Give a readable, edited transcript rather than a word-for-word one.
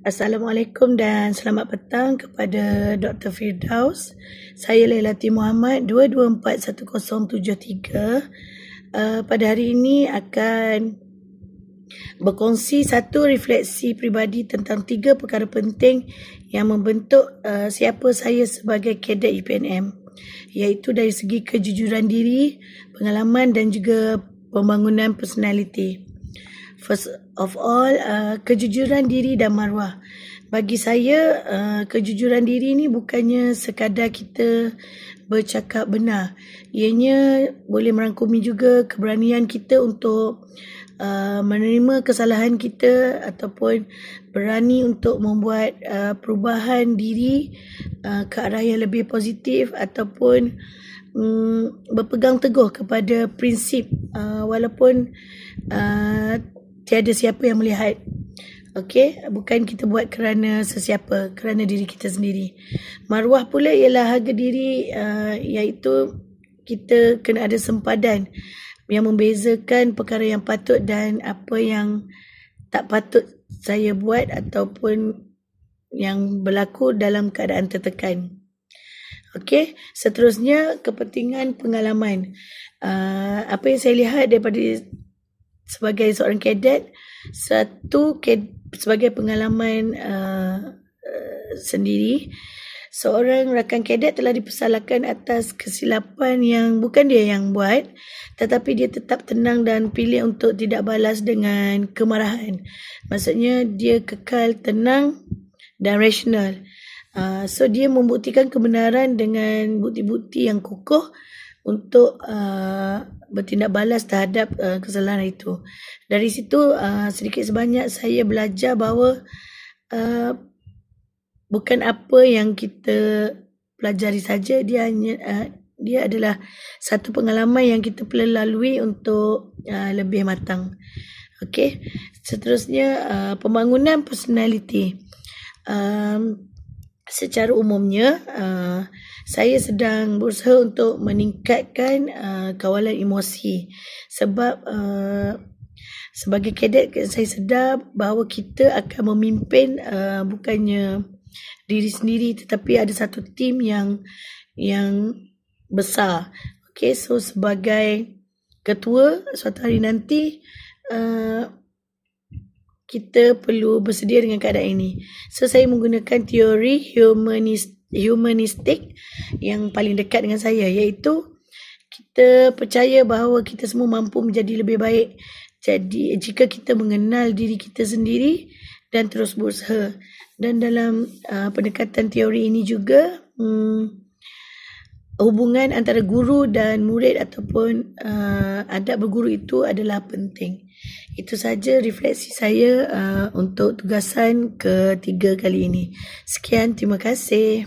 Assalamualaikum dan selamat petang kepada Dr. Firdaus. Saya Lailati Muhammad 2241073. Pada hari ini akan berkongsi satu refleksi peribadi tentang 3 perkara penting yang membentuk siapa saya sebagai kadet UPNM, iaitu dari segi kejujuran diri, pengalaman dan juga pembangunan personality. First of all, kejujuran diri dan maruah. Bagi saya, kejujuran diri ni bukannya sekadar kita bercakap benar. Ianya boleh merangkumi juga keberanian kita untuk menerima kesalahan kita ataupun berani untuk membuat perubahan diri ke arah yang lebih positif ataupun berpegang teguh kepada prinsip walaupun tiada siapa yang melihat. Okey, bukan kita buat kerana sesiapa, kerana diri kita sendiri. Maruah pula ialah harga diri, iaitu kita kena ada sempadan yang membezakan perkara yang patut dan apa yang tak patut saya buat ataupun yang berlaku dalam keadaan tertekan. Okey, seterusnya kepentingan pengalaman. Apa yang saya lihat daripada sebagai seorang kadet, sebagai pengalaman sendiri, seorang rakan kadet telah dipersalahkan atas kesilapan yang bukan dia yang buat, tetapi dia tetap tenang dan pilih untuk tidak balas dengan kemarahan. Maksudnya dia kekal tenang dan rasional. So dia membuktikan kebenaran dengan bukti-bukti yang kukuh untuk bertindak balas terhadap kesalahan itu. Dari situ sedikit sebanyak saya belajar bahawa bukan apa yang kita pelajari saja, dia adalah satu pengalaman yang kita perlu lalui untuk lebih matang. Okey, seterusnya pembangunan personality. Secara umumnya, saya sedang berusaha untuk meningkatkan kawalan emosi. Sebab sebagai kadet, saya sedar bahawa kita akan memimpin bukannya diri sendiri, tetapi ada satu tim yang besar. Okay, so sebagai ketua suatu hari nanti, kita perlu bersedia dengan keadaan ini. So saya menggunakan teori humanistik yang paling dekat dengan saya, iaitu kita percaya bahawa kita semua mampu menjadi lebih baik. Jadi jika kita mengenal diri kita sendiri dan terus berusaha. Dan dalam pendekatan teori ini juga hubungan antara guru dan murid ataupun adab berguru itu adalah penting. Itu saja refleksi saya untuk tugasan ketiga kali ini. Sekian, terima kasih.